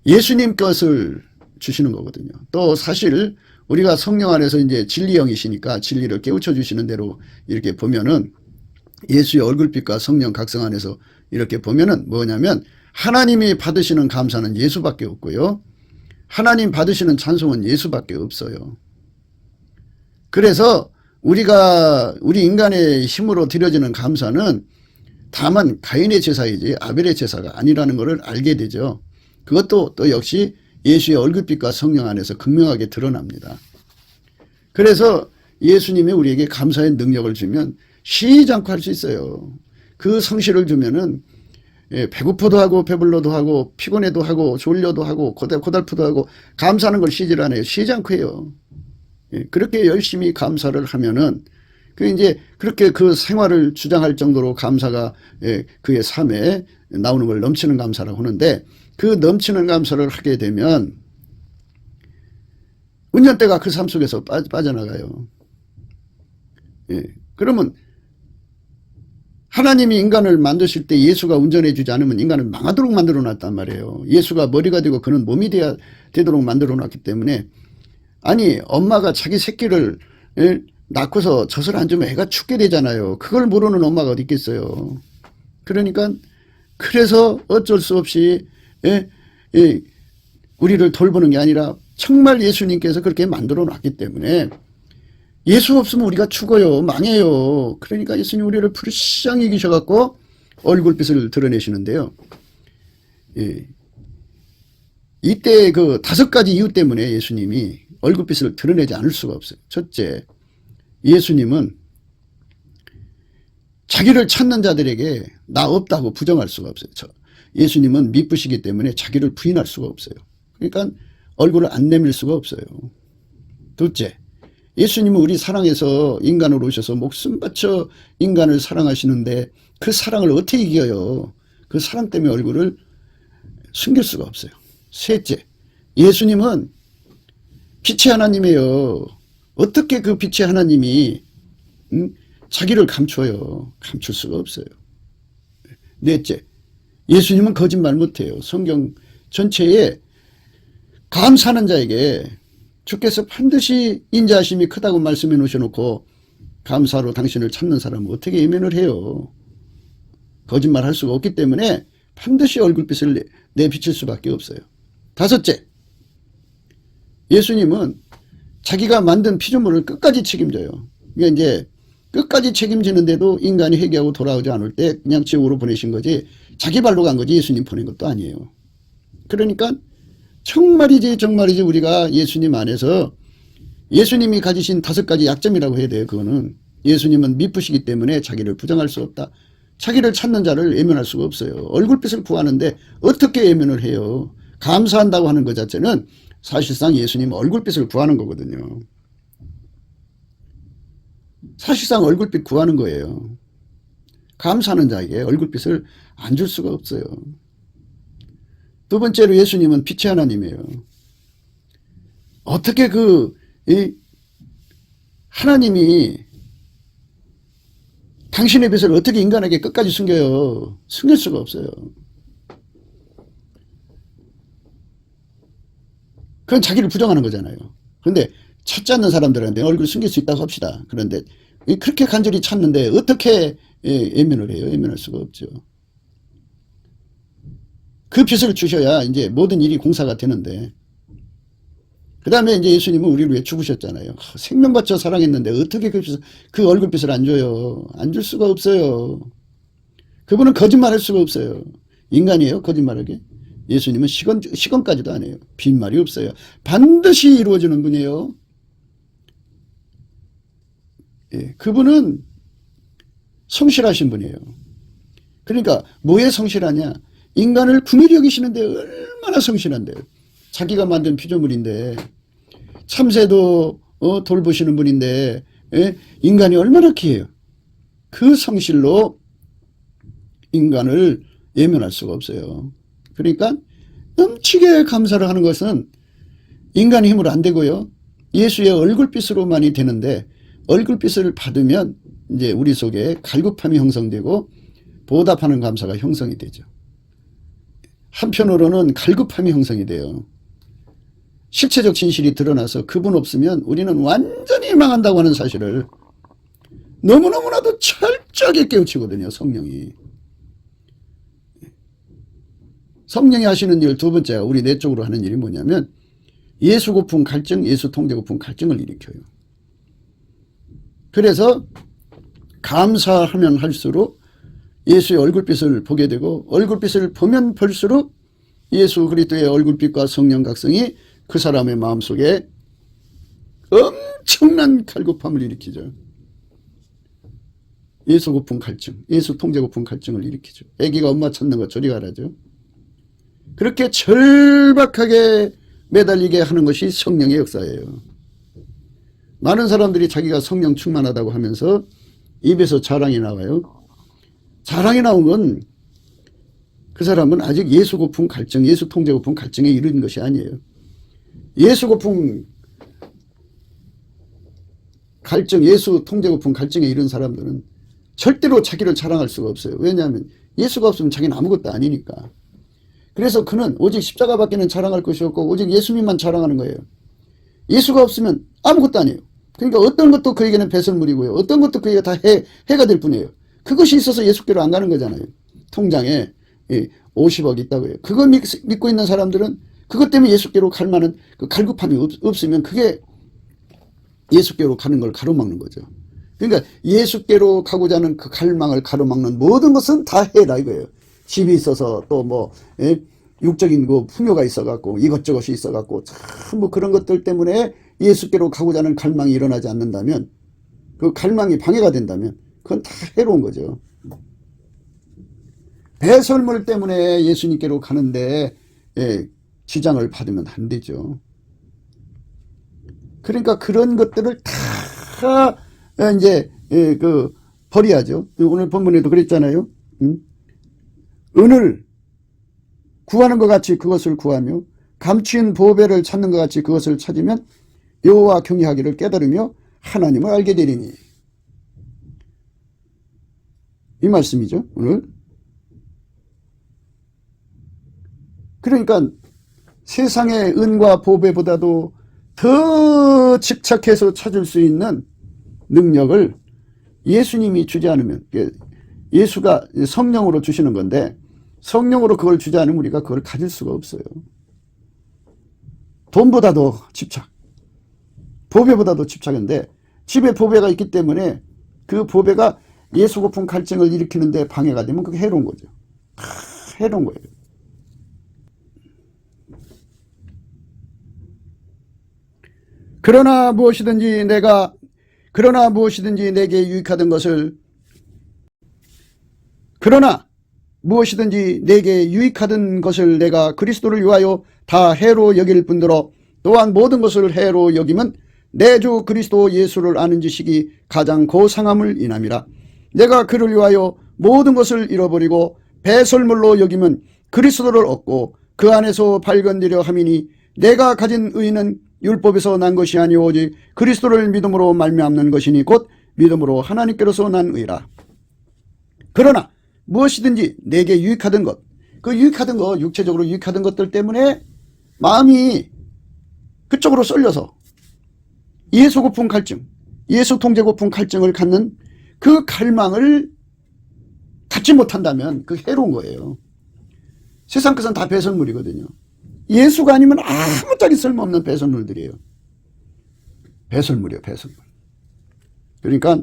예수님 것을 주시는 거거든요. 또 사실 우리가 성령 안에서 이제 진리형이시니까 진리를 깨우쳐 주시는 대로 이렇게 보면은 예수의 얼굴빛과 성령 각성 안에서 이렇게 보면은 뭐냐면, 하나님이 받으시는 감사는 예수밖에 없고요. 하나님 받으시는 찬송은 예수밖에 없어요. 그래서 우리 인간의 힘으로 드려지는 감사는 다만 가인의 제사이지 아벨의 제사가 아니라는 것을 알게 되죠. 그것도 또 역시 예수의 얼굴빛과 성령 안에서 극명하게 드러납니다. 그래서 예수님이 우리에게 감사의 능력을 주면 쉬지 않고 할 수 있어요. 그 성실을 주면은 배고파도 하고 배불러도 하고 피곤해도 하고 졸려도 하고 고달프도 하고 감사하는 걸 쉬질 않아요. 쉬지 않고 해요. 그렇게 열심히 감사를 하면은 이제 그렇게 그 생활을 주장할 정도로 감사가 그의 삶에 나오는 걸 넘치는 감사라고 하는데, 그 넘치는 감사를 하게 되면 운전대가 그 삶 속에서 빠져나가요. 그러면 하나님이 인간을 만드실 때 예수가 운전해 주지 않으면 인간을 망하도록 만들어 놨단 말이에요. 예수가 머리가 되고 그는 몸이 되도록 만들어 놨기 때문에, 아니 엄마가 자기 새끼를 낳고서 젖을 안 주면 애가 죽게 되잖아요. 그걸 모르는 엄마가 어디 있겠어요. 그러니까 그래서 어쩔 수 없이 우리를 돌보는 게 아니라 정말 예수님께서 그렇게 만들어 놨기 때문에, 예수 없으면 우리가 죽어요. 망해요. 그러니까 예수님 우리를 불쌍히 여기셔갖고 얼굴빛을 드러내시는데요. 이때 그 5가지 이유 때문에 예수님이 얼굴빛을 드러내지 않을 수가 없어요. 첫째, 예수님은 자기를 찾는 자들에게 나 없다고 부정할 수가 없어요. 예수님은 미쁘시기 때문에 자기를 부인할 수가 없어요. 그러니까 얼굴을 안 내밀 수가 없어요. 둘째, 예수님은 우리 사랑해서 인간으로 오셔서 목숨 바쳐 인간을 사랑하시는데 그 사랑을 어떻게 이겨요? 그 사랑 때문에 얼굴을 숨길 수가 없어요. 셋째, 예수님은 빛의 하나님이에요. 어떻게 그 빛의 하나님이 자기를 감춰요? 감출 수가 없어요. 넷째, 예수님은 거짓말 못해요. 성경 전체에 감사하는 자에게 주께서 반드시 인자하심이 크다고 말씀해 놓으셔놓고 감사로 당신을 찾는 사람은 어떻게 예면을 해요? 거짓말할 수가 없기 때문에 반드시 얼굴빛을 내비칠 수밖에 없어요. 다섯째, 예수님은 자기가 만든 피조물을 끝까지 책임져요. 그러니까 이제 끝까지 책임지는데도 인간이 회개하고 돌아오지 않을 때 그냥 지옥으로 보내신 거지 자기 발로 간 거지 예수님 보낸 것도 아니에요. 그러니까 정말이지 우리가 예수님 안에서 예수님이 가지신 5가지 약점이라고 해야 돼요. 그거는 예수님은 미쁘시기 때문에 자기를 부정할 수 없다. 자기를 찾는 자를 외면할 수가 없어요. 얼굴빛을 구하는데 어떻게 외면을 해요? 감사한다고 하는 것 자체는 사실상 예수님 얼굴빛을 구하는 거거든요. 사실상 얼굴빛 구하는 거예요. 감사하는 자에게 얼굴빛을 안 줄 수가 없어요. 두 번째로 예수님은 빛의 하나님이에요. 어떻게 하나님이 당신의 빛을 어떻게 인간에게 끝까지 숨겨요? 숨길 수가 없어요. 그건 자기를 부정하는 거잖아요. 그런데 찾지 않는 사람들한테 얼굴을 숨길 수 있다고 합시다. 그런데 그렇게 간절히 찾는데 어떻게 외면을 해요? 외면할 수가 없죠. 그 빛을 주셔야 이제 모든 일이 공사가 되는데, 그 다음에 이제 예수님은 우리를 위해 죽으셨잖아요. 생명 바쳐 사랑했는데 어떻게 그 얼굴빛을 안 줘요? 안 줄 수가 없어요. 그분은 거짓말할 수가 없어요. 인간이에요, 거짓말하게. 예수님은 시건까지도 안 해요. 빈말이 없어요. 반드시 이루어지는 분이에요. 예, 그분은 성실하신 분이에요. 그러니까 뭐에 성실하냐? 인간을 긍휼히 여기시는데 얼마나 성실한데요. 자기가 만든 피조물인데 참새도 돌보시는 분인데 인간이 얼마나 귀해요. 그 성실로 인간을 예면할 수가 없어요. 그러니까 넘치게 감사를 하는 것은 인간의 힘으로 안 되고요. 예수의 얼굴빛으로만이 되는데 얼굴빛을 받으면 이제 우리 속에 갈급함이 형성되고 보답하는 감사가 형성이 되죠. 한편으로는 갈급함이 형성이 돼요. 실체적 진실이 드러나서 그분 없으면 우리는 완전히 망한다고 하는 사실을 너무너무나도 철저하게 깨우치거든요. 성령이. 성령이 하시는 일 두 번째가 우리 내적으로 하는 일이 뭐냐면 예수 고품 갈증, 예수 통제 고품 갈증을 일으켜요. 그래서 감사하면 할수록 예수의 얼굴빛을 보게 되고 얼굴빛을 보면 볼수록 예수 그리스도의 얼굴빛과 성령 각성이 그 사람의 마음속에 엄청난 갈급함을 일으키죠. 예수 고품 갈증, 예수 통제 고품 갈증을 일으키죠. 아기가 엄마 찾는 것 저리 가라죠. 그렇게 절박하게 매달리게 하는 것이 성령의 역사예요. 많은 사람들이 자기가 성령 충만하다고 하면서 입에서 자랑이 나와요. 자랑이 나온 건 그 사람은 아직 예수 고품 갈증, 예수 통제 고품 갈증에 이른 것이 아니에요. 예수 고품 갈증, 예수 통제 고품 갈증에 이른 사람들은 절대로 자기를 자랑할 수가 없어요. 왜냐하면 예수가 없으면 자기는 아무것도 아니니까. 그래서 그는 오직 십자가밖에는 자랑할 것이 없고 오직 예수님만 자랑하는 거예요. 예수가 없으면 아무것도 아니에요. 그러니까 어떤 것도 그에게는 배설물이고요. 어떤 것도 그에게 다 해가 될 뿐이에요. 그것이 있어서 예수께로 안 가는 거잖아요. 통장에 50억 있다고요. 그거 믿고 있는 사람들은 그것 때문에 예수께로 갈 만한 그 갈급함이 없으면 그게 예수께로 가는 걸 가로막는 거죠. 그러니까 예수께로 가고자 하는 그 갈망을 가로막는 모든 것은 다 해라 이거예요. 집이 있어서 또 뭐 육적인 그 풍요가 있어갖고 이것저것이 있어갖고 참 뭐 그런 것들 때문에 예수께로 가고자 하는 갈망이 일어나지 않는다면 그 갈망이 방해가 된다면 그건 다 해로운 거죠. 배설물 때문에 예수님께로 가는데 지장을 받으면 안 되죠. 그러니까 그런 것들을 다 이제 버려야죠. 오늘 본문에도 그랬잖아요. 은을 구하는 것 같이 그것을 구하며 감추인 보배를 찾는 것 같이 그것을 찾으면 여호와 경외하기를 깨달으며 하나님을 알게 되리니. 이 말씀이죠. 오늘. 그러니까 세상의 은과 보배보다도 더 집착해서 찾을 수 있는 능력을 예수님이 주지 않으면, 예수가 성령으로 주시는 건데 성령으로 그걸 주지 않으면 우리가 그걸 가질 수가 없어요. 돈보다도 집착, 보배보다도 집착인데 집에 보배가 있기 때문에 그 보배가 예수 고품 갈증을 일으키는데 방해가 되면 그게 해로운 거죠. 해로운 거예요. 그러나 무엇이든지 내게 유익하던 것을 내가 그리스도를 위하여 다 해로 여길 뿐더러 또한 모든 것을 해로 여김은 내 주 그리스도 예수를 아는 지식이 가장 고상함을 인함이라. 내가 그를 위하여 모든 것을 잃어버리고 배설물로 여김은 그리스도를 얻고 그 안에서 발견되려 함이니 내가 가진 의는 율법에서 난 것이 아니오 오직 그리스도를 믿음으로 말미암는 것이니 곧 믿음으로 하나님께로서 난 의라. 그러나 무엇이든지 내게 유익하던 것, 그 유익하던 것, 육체적으로 유익하던 것들 때문에 마음이 그쪽으로 쏠려서 예수 고품 갈증, 예수 통제 고품 갈증을 갖는 그 갈망을 갖지 못한다면 그 해로운 거예요. 세상 것은 다 배설물이거든요. 예수가 아니면 아무짝에 쓸모없는 배설물들이에요. 배설물이에요, 배설물. 그러니까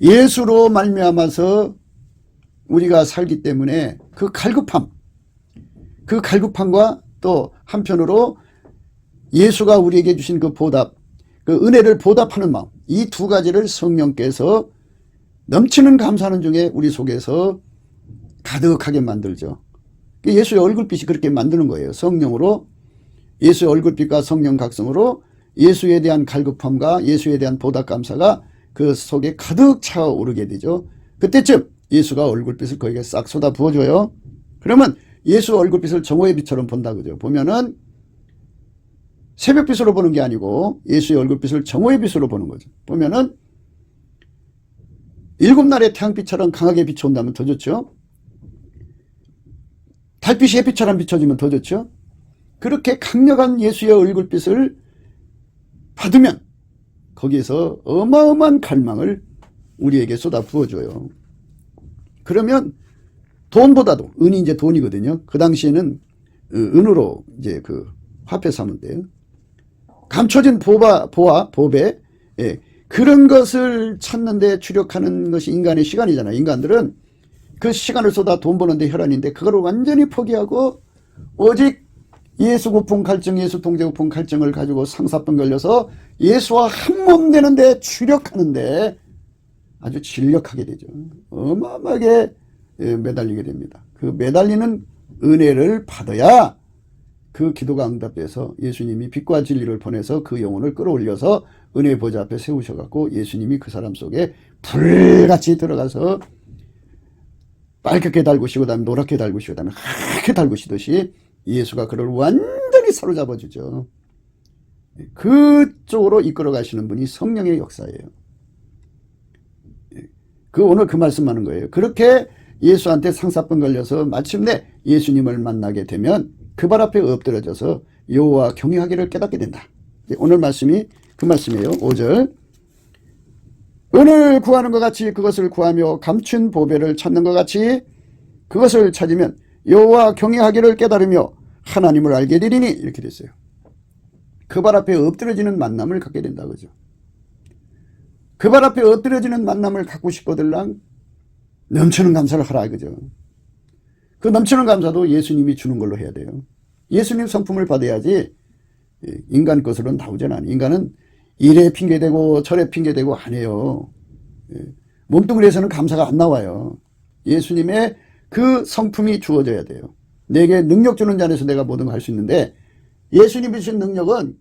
예수로 말미암아서 우리가 살기 때문에 그 갈급함과 또 한편으로 예수가 우리에게 주신 그 보답, 그 은혜를 보답하는 마음, 이 두 가지를 성령께서 넘치는 감사하는 중에 우리 속에서 가득하게 만들죠. 예수의 얼굴빛이 그렇게 만드는 거예요. 성령으로, 예수의 얼굴빛과 성령 각성으로 예수에 대한 갈급함과 예수에 대한 보답 감사가 그 속에 가득 차오르게 되죠. 그때쯤 예수가 얼굴빛을 거기에 싹 쏟아 부어줘요. 그러면 예수 얼굴빛을 정오의 빛처럼 본다 그죠. 보면은 새벽빛으로 보는 게 아니고 예수의 얼굴빛을 정오의 빛으로 보는 거죠. 보면은 7날의 태양빛처럼 강하게 비춰온다면 더 좋죠. 달빛이 햇빛처럼 비춰지면 더 좋죠. 그렇게 강력한 예수의 얼굴빛을 받으면 거기에서 어마어마한 갈망을 우리에게 쏟아 부어줘요. 그러면 돈보다도, 은이 이제 돈이거든요. 그 당시에는 은으로 이제 그 화폐 사면 돼요. 감춰진 보배, 예, 그런 것을 찾는데 추력하는 것이 인간의 시간이잖아요. 인간들은 그 시간을 쏟아 돈 버는데 혈안인데 그걸 완전히 포기하고 오직 예수 고품 갈증, 예수 통제 고품 갈증을 가지고 3-4번 걸려서 예수와 한 몸 되는데 추력하는데 아주 진력하게 되죠. 어마어마하게 매달리게 됩니다. 그 매달리는 은혜를 받아야 그 기도가 응답돼서 예수님이 빛과 진리를 보내서 그 영혼을 끌어올려서 은혜 보좌 앞에 세우셔갖고 예수님이 그 사람 속에 불같이 들어가서 빨갛게 달구시고 그다음에 노랗게 달구시고 그다음에 하얗게 달구시듯이 예수가 그를 완전히 사로잡아 주죠. 그쪽으로 이끌어 가시는 분이 성령의 역사예요. 오늘 그 말씀하는 거예요. 그렇게 예수한테 3-4번 걸려서 마침내 예수님을 만나게 되면 그 발 앞에 엎드려져서 여호와 경외하기를 깨닫게 된다. 오늘 말씀이 그 말씀이에요. 5절. 은을 구하는 것 같이 그것을 구하며 감춘 보배를 찾는 것 같이 그것을 찾으면 여호와 경외하기를 깨달으며 하나님을 알게 되리니, 이렇게 됐어요. 그 발 앞에 엎드려지는 만남을 갖게 된다 그죠. 그 발 앞에 엎드려지는 만남을 갖고 싶거들랑 넘치는 감사를 하라 그죠. 그 넘치는 감사도 예수님이 주는 걸로 해야 돼요. 예수님 성품을 받아야지 인간 것으로는 나오진 않아요. 인간은 이래 핑계대고 저래 핑계대고 안 해요. 몸뚱이에서는 감사가 안 나와요. 예수님의 그 성품이 주어져야 돼요. 내게 능력 주는 자 안에서 내가 모든 걸 할 수 있는데 예수님이 주신 능력은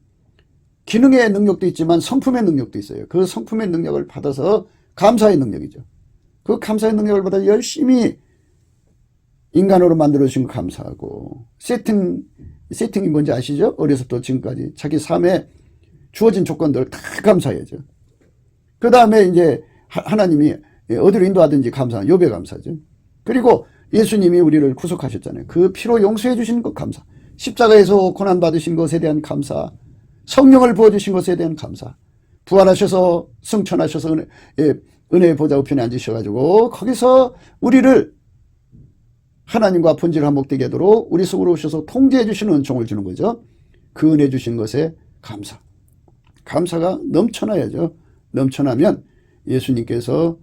기능의 능력도 있지만 성품의 능력도 있어요. 그 성품의 능력을 받아서 감사의 능력이죠. 그 감사의 능력을 받아 열심히 인간으로 만들어주신 거 감사하고, 세팅이 뭔지 아시죠? 어려서부터 지금까지 자기 삶에 주어진 조건들 다 감사해야죠. 그 다음에 이제 하나님이 어디로 인도하든지 감사한 요배 감사죠. 그리고 예수님이 우리를 구속하셨잖아요. 그 피로 용서해 주시는 것 감사. 십자가에서 고난받으신 것에 대한 감사. 성령을 부어주신 것에 대한 감사. 부활하셔서 승천하셔서 은혜의 보좌 우편에 앉으셔가지고 거기서 우리를 하나님과 본질 화목되게 하도록 우리 속으로 오셔서 통제해 주시는 은총을 주는 거죠. 그 은혜 주신 것에 감사. 감사가 넘쳐나야죠. 넘쳐나면 예수님께서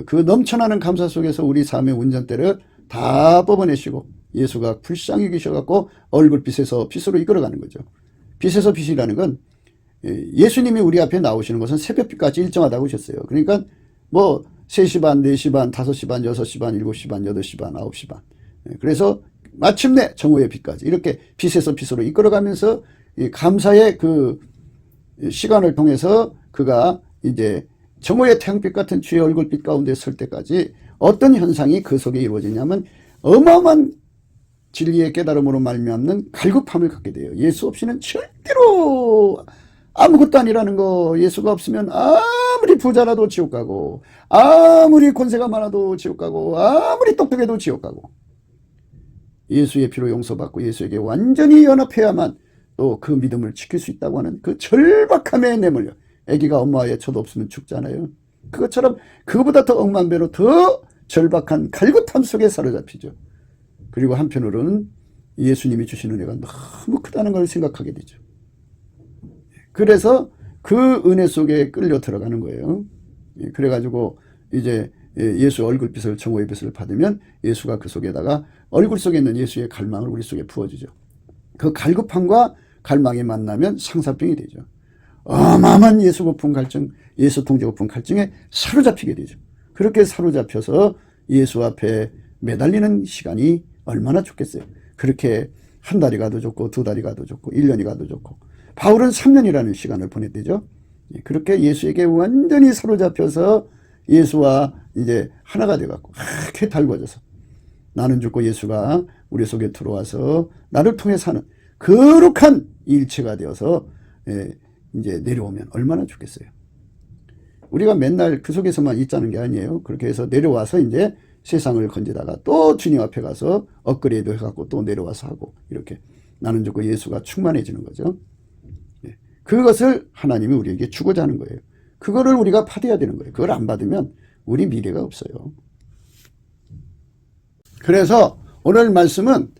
그 넘쳐나는 감사 속에서 우리 삶의 운전대를 다 뽑아내시고 예수가 불쌍히 계셔갖고 얼굴빛에서 빛으로 이끌어가는 거죠. 빛에서 빛이라는 건 예수님이 우리 앞에 나오시는 것은 새벽빛까지 일정하다고 하셨어요. 그러니까 뭐 3시 반, 4시 반, 5시 반, 6시 반, 7시 반, 8시 반, 9시 반. 그래서 마침내 정오의 빛까지 이렇게 빛에서 빛으로 이끌어가면서 이 감사의 그 시간을 통해서 그가 이제 정오의 태양빛 같은 주의 얼굴빛 가운데 설 때까지 어떤 현상이 그 속에 이루어지냐면 어마어마한 진리의 깨달음으로 말미암는 갈급함을 갖게 돼요. 예수 없이는 절대로 아무것도 아니라는 거. 예수가 없으면 아무리 부자라도 지옥 가고 아무리 권세가 많아도 지옥 가고 아무리 똑똑해도 지옥 가고 예수의 피로 용서받고 예수에게 완전히 연합해야만 또 그 믿음을 지킬 수 있다고 하는 그 절박함에 내몰려. 아기가 엄마의 저도 없으면 죽잖아요. 그것처럼 그거보다 더 억만 배로 더 절박한 갈급함 속에 사로잡히죠. 그리고 한편으로는 예수님이 주시는 은혜가 너무 크다는 걸 생각하게 되죠. 그래서 그 은혜 속에 끌려 들어가는 거예요. 그래가지고 이제 예수 얼굴빛을 정오의 빛을 받으면 예수가 그 속에다가 얼굴 속에 있는 예수의 갈망을 우리 속에 부어주죠. 그 갈급함과 갈망이 만나면 상사병이 되죠. 어마어마한 예수 고품 갈증, 예수 통제 고품 갈증에 사로잡히게 되죠. 그렇게 사로잡혀서 예수 앞에 매달리는 시간이 얼마나 좋겠어요. 그렇게 한 달이 가도 좋고 2달이 가도 좋고 1년이 가도 좋고 바울은 3년이라는 시간을 보냈대죠. 그렇게 예수에게 완전히 사로잡혀서 예수와 이제 하나가 돼갖고 그렇게 달궈져서 나는 죽고 예수가 우리 속에 들어와서 나를 통해 사는 거룩한 일체가 되어서 이제 내려오면 얼마나 좋겠어요. 우리가 맨날 그 속에서만 있자는 게 아니에요. 그렇게 해서 내려와서 이제 세상을 건지다가 또 주님 앞에 가서 업그레이드 해갖고 또 내려와서 하고 이렇게 나는 죽고 예수가 충만해지는 거죠. 그것을 하나님이 우리에게 주고자 하는 거예요. 그거를 우리가 받아야 되는 거예요. 그걸 안 받으면 우리 미래가 없어요. 그래서 오늘 말씀은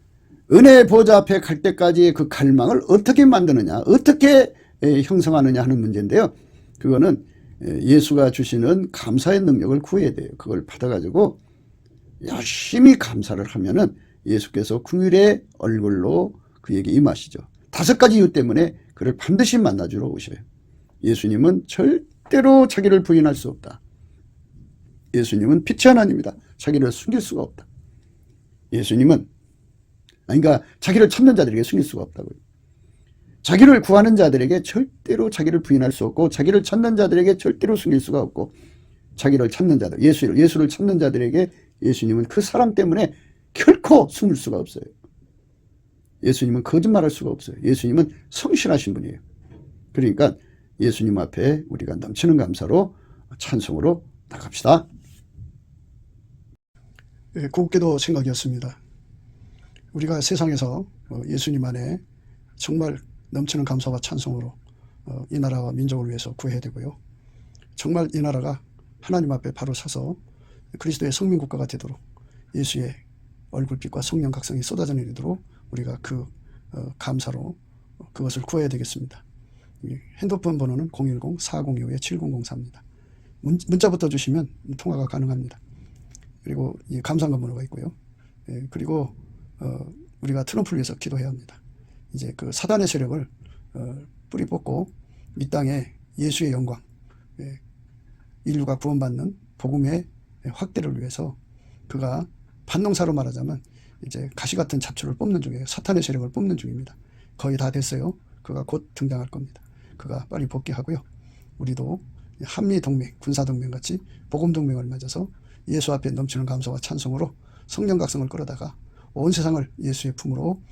은혜의 보좌 앞에 갈 때까지의 그 갈망을 어떻게 만드느냐, 어떻게 형성하느냐 하는 문제인데요. 그거는 예수가 주시는 감사의 능력을 구해야 돼요. 그걸 받아가지고 열심히 감사를 하면은 예수께서 궁율의 얼굴로 그에게 임하시죠. 5가지 이유 때문에 그를 반드시 만나주러 오셔요. 예수님은 절대로 자기를 부인할 수 없다. 예수님은 빛의 하나님이다. 자기를 숨길 수가 없다. 예수님은 그러니까 자기를 찾는 자들에게 숨길 수가 없다고요. 자기를 구하는 자들에게 절대로 자기를 부인할 수 없고 자기를 찾는 자들에게 절대로 숨길 수가 없고 자기를 찾는 자들, 예수를 찾는 자들에게 예수님은 그 사람 때문에 결코 숨을 수가 없어요. 예수님은 거짓말할 수가 없어요. 예수님은 성실하신 분이에요. 그러니까 예수님 앞에 우리가 넘치는 감사로 찬송으로 나갑시다. 네, 곱게도 생각이었습니다. 우리가 세상에서 예수님 안에 정말 넘치는 감사와 찬송으로 이 나라와 민족을 위해서 구해야 되고요. 정말 이 나라가 하나님 앞에 바로 서서 그리스도의 성민국가가 되도록 예수의 얼굴빛과 성령 각성이 쏟아져 내리도록 우리가 그 감사로 그것을 구해야 되겠습니다. 핸드폰 번호는 010-4025-7004입니다. 문자부터 주시면 통화가 가능합니다. 그리고 이 감사한 번호가 있고요. 그리고 우리가 트럼프를 위해서 기도해야 합니다. 이제 그 사단의 세력을 뿌리 뽑고 이 땅에 예수의 영광, 인류가 구원받는 복음의 확대를 위해서 그가 반농사로 말하자면 이제 가시 같은 잡초를 뽑는 중이에요. 사탄의 세력을 뽑는 중입니다. 거의 다 됐어요. 그가 곧 등장할 겁니다. 그가 빨리 복귀하고요. 우리도 한미동맹, 군사동맹 같이 복음동맹을 맺어서 예수 앞에 넘치는 감사와 찬송으로 성령 각성을 끌어다가 온 세상을 예수의 품으로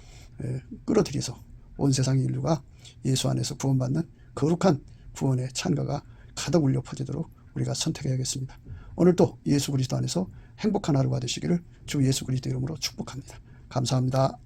끌어들여서 온 세상의 인류가 예수 안에서 구원받는 거룩한 구원의 찬가가 가득 울려 퍼지도록 우리가 선택해야겠습니다. 오늘도 예수 그리스도 안에서 행복한 하루가 되시기를 주 예수 그리스도 이름으로 축복합니다. 감사합니다.